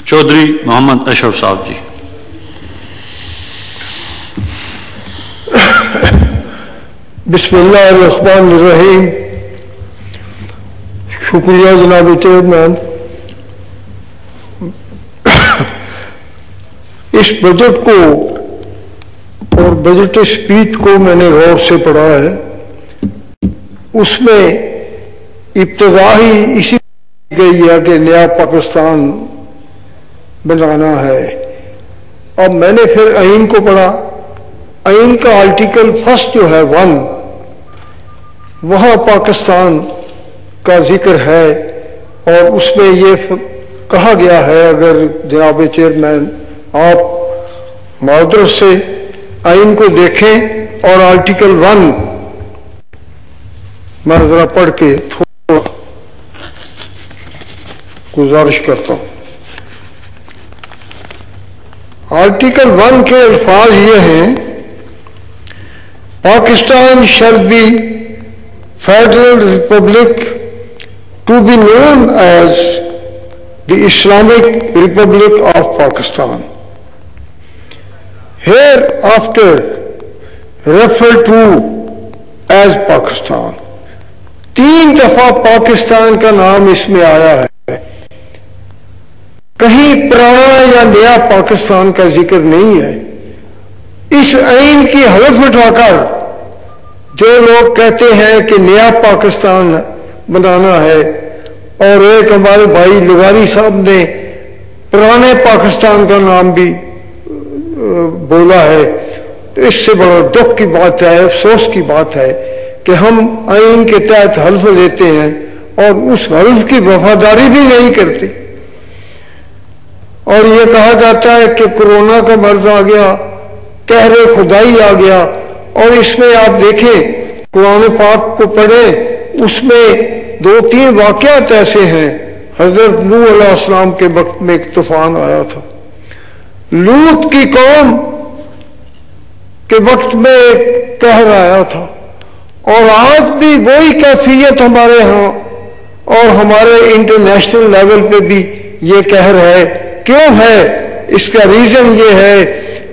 چودھری محمد اشرف صاحب جی۔ بسم اللہ الرحمن الرحیم۔ شکریہ جناب چیئرمین۔ اس بجٹ کو اور بجٹ اسپیچ کو میں نے غور سے پڑھا ہے۔ اس میں ابتدا ہی اسی گئی ہے کہ نیا پاکستان بنانا ہے۔ اب میں نے پھر آئین کو پڑھا۔ آئین کا آرٹیکل فرسٹ جو ہے 1، وہاں پاکستان کا ذکر ہے اور اس میں یہ کہا گیا ہے، اگر جناب چیئرمین آپ معذرت سے آئین کو دیکھیں اور آرٹیکل 1 میں ذرا پڑھ کے تھوڑا گزارش کرتا ہوں۔ آرٹیکل 1 کے الفاظ یہ ہیں: Pakistan shall be Federal Republic to be known as the Islamic Republic of Pakistan, hereafter referred to as Pakistan۔ 3 دفعہ پاکستان کا نام اس میں آیا ہے۔ کہیں پرانا یا نیا پاکستان کا ذکر نہیں ہے۔ اس آئین کی حلف اٹھا کر جو لوگ کہتے ہیں کہ نیا پاکستان بنانا ہے، اور ایک ہمارے بھائی لغاری صاحب نے پرانے پاکستان کا نام بھی بولا ہے، تو اس سے بڑا دکھ کی بات ہے، افسوس کی بات ہے کہ ہم آئین کے تحت حلف لیتے ہیں اور اس حلف کی وفاداری بھی نہیں کرتے۔ اور یہ کہا جاتا ہے کہ کورونا کا مرض آ گیا، قہر خدائی آ گیا، اور اس میں آپ دیکھیں قرآن پاک کو پڑھیں، اس میں 2-3 واقعات ایسے ہیں۔ حضرت نوح علیہ السلام کے وقت میں ایک طوفان آیا تھا، لوط کی قوم کے وقت میں ایک قہر آیا تھا، اور آج بھی وہی کیفیت ہمارے ہاں اور ہمارے انٹرنیشنل لیول پہ بھی یہ قہر ہے۔ کیوں ہے؟ اس کا ریزن یہ ہے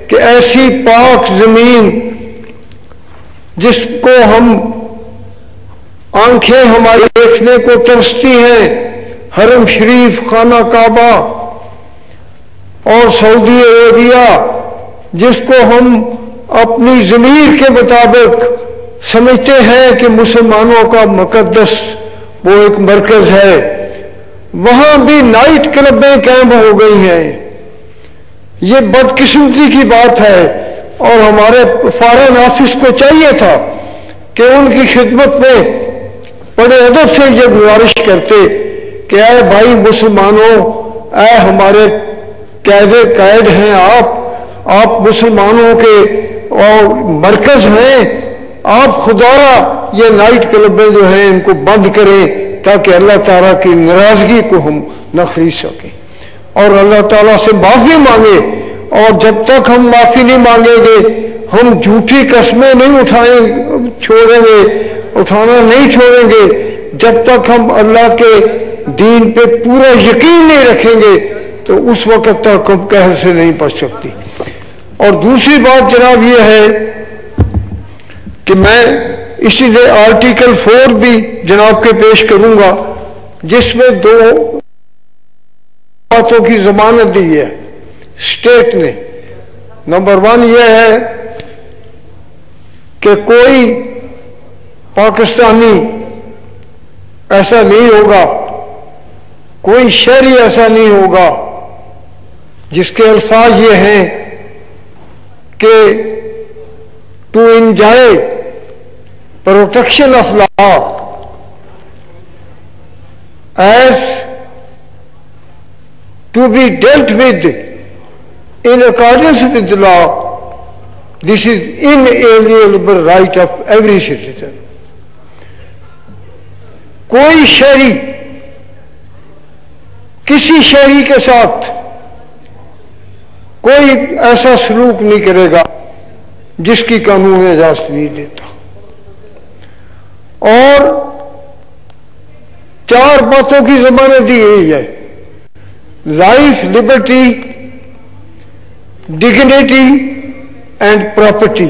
کہ ایسی پاک زمین جس کو ہم آنکھیں ہماری دیکھنے کو ترستی ہیں، حرم شریف، خانہ کعبہ اور سعودی عربیہ، جس کو ہم اپنی ضمیر کے مطابق سمجھتے ہیں کہ مسلمانوں کا مقدس وہ ایک مرکز ہے، وہاں بھی نائٹ کلبیں قائم ہو گئی ہیں۔ یہ بدقسمتی کی بات ہے، اور ہمارے فارن آفس کو چاہیے تھا کہ ان کی خدمت میں بڑے ادب سے یہ گزارش کرتے کہ اے بھائی مسلمانوں، اے ہمارے قائد ہیں آپ مسلمانوں کے اور مرکز ہیں، آپ خدا یہ نائٹ کلبیں جو ہیں ان کو بند کریں تاکہ اللہ تعالیٰ کی ناراضگی کو ہم نہ خرید سکیں، اور اللہ تعالیٰ سے معافی مانگے۔ اور جب تک ہم معافی نہیں مانگیں گے، ہم جھوٹی قسمیں نہیں اٹھانا نہیں چھوڑیں گے، جب تک ہم اللہ کے دین پہ پورا یقین نہیں رکھیں گے تو اس وقت تک ہم قہر سے نہیں بچ سکتی۔ اور دوسری بات جناب یہ ہے کہ میں اسی لیے آرٹیکل 4 بھی جناب کے پیش کروں گا، جس میں 2 باتوں کی ضمانت دی ہے اسٹیٹ نے۔ نمبر 1 یہ ہے کہ کوئی پاکستانی ایسا نہیں ہوگا، کوئی شہری ایسا نہیں ہوگا جس کے الفاظ یہ ہیں کہ to enjoy protection of law as to be dealt with in accordance with the law. This is inalienable right of every citizen. کوئی شہری کسی شہری کے ساتھ کوئی ایسا سلوک نہیں کرے گا جس کی قانون اجازت نہیں دیتا۔ اور 4 باتوں کی ضمانت دی ہوئی ہے۔ life, liberty, dignity and property.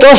10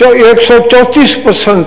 134%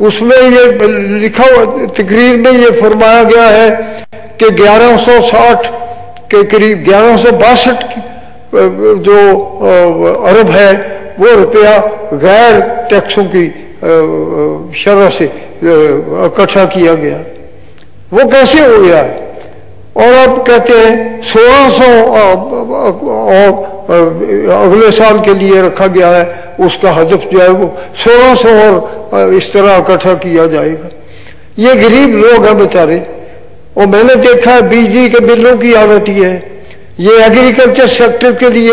اس میں یہ لکھا ہوا تقریر میں یہ فرمایا گیا ہے کہ 1160 کے قریب 1162 جو ارب ہے وہ روپیہ غیر ٹیکسوں کی شرح سے اکٹھا کیا گیا. وہ کیسے ہو گیا ہے؟ اور اب کہتے ہیں 1600 اور اگلے سال کے لیے رکھا گیا ہے، اس کا ہدف جو ہے وہ 1600 اور اس طرح اکٹھا کیا جائے گا. یہ غریب لوگ ہیں بیچارے. اور میں نے دیکھا ہے بجلی کے بلوں کی حالت یہ ہے. یہ ایگریکلچر سیکٹر کے لیے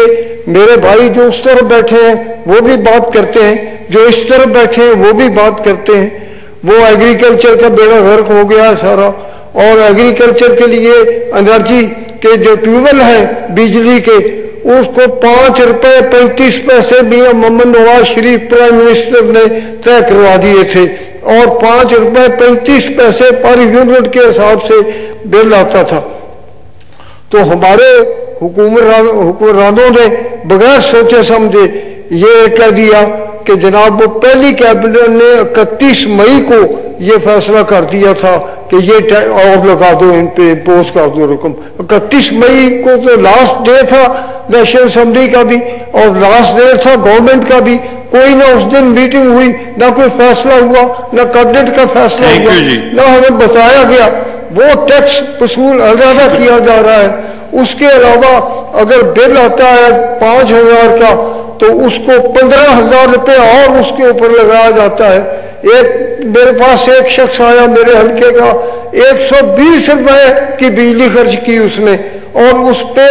میرے بھائی جو اس طرف بیٹھے ہیں وہ بھی بات کرتے ہیں، جو اس طرف بیٹھے ہیں وہ بھی بات کرتے ہیں. وہ ایگریکلچر کا بیڑا غرق ہو گیا ہے سارا. اور ایگریکلچر کے لیے انرجی کے جو ٹیوبویل ہیں بجلی کے، اس کو 5 روپے 35 پیسے میاں محمد نواز شریف پرائم منسٹر نے طے کروا دیے تھے، اور 5 روپے 35 پیسے پر یونٹ کے حساب سے بل آتا تھا. تو ہمارے حکمرانوں نے بغیر سوچے سمجھے یہ کہہ دیا کہ جناب وہ پہلی کیبنٹ نے 31 مئی کو یہ فیصلہ کر دیا تھا کہ یہ اور لگا دو، ان پہ امپوز کر دو رقم. 31 مئی کو تو لاسٹ ڈے تھا نیشنل اسمبلی کا بھی اور لاسٹ ڈے تھا گورنمنٹ کا بھی. کوئی نہ اس دن میٹنگ ہوئی، نہ کوئی فیصلہ ہوا، نہ کیبنٹ کا فیصلہ ہوا، نہ ہمیں بتایا گیا. وہ ٹیکس وصول علیحدہ کیا جا رہا ہے. اس کے علاوہ اگر بل آتا ہے 5000 کا تو اس کو 15,000 روپے اور اس کے اوپر لگایا جاتا ہے. میرے پاس ایک شخص آیا میرے حلقے کا، 120 روپے کی بجلی خرچ کی اس نے، اور اس پہ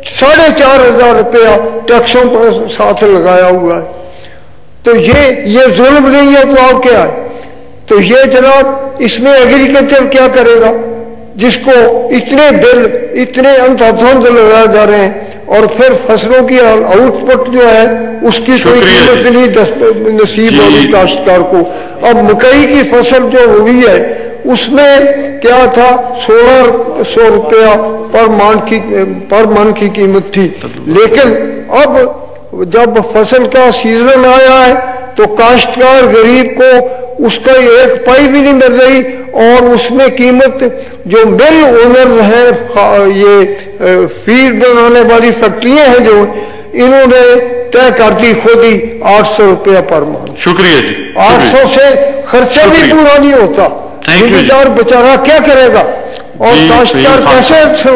4,500 روپیہ ٹیکسوں پر ساتھ لگایا ہوا ہے. تو یہ ظلم نہیں ہے تو اور کیا ہے؟ تو یہ جناب اس میں ایگریکلچر کیا کرے گا جس کو اتنے بل اتنے انتھند لگائے جا رہے ہیں، اور پھر فصلوں کی آؤٹ پٹ جو ہے اس کی کوئی قیمت نہیں نصیب ہوگی کاشتکار کو. اب مکئی کی فصل جو ہوئی ہے اس میں کیا تھا 1600 روپیہ پر من کی قیمت تھی، لیکن اب جب فصل کا سیزن آیا ہے تو کاشتکار غریب کو اس کا ایک پائی بھی نہیں مل رہی. اور اس میں قیمت جو مل اونر ہیں، یہ فیڈ بنانے والی فیکٹریاں ہیں جو انہوں نے طے کر دی خود ہی 800 روپیہ پر ماہ. شکریہ جی. 800 سے خرچہ بھی پورا نہیں ہوتا. بیچارہ کیا کرے گا اور کاشتکار کیسے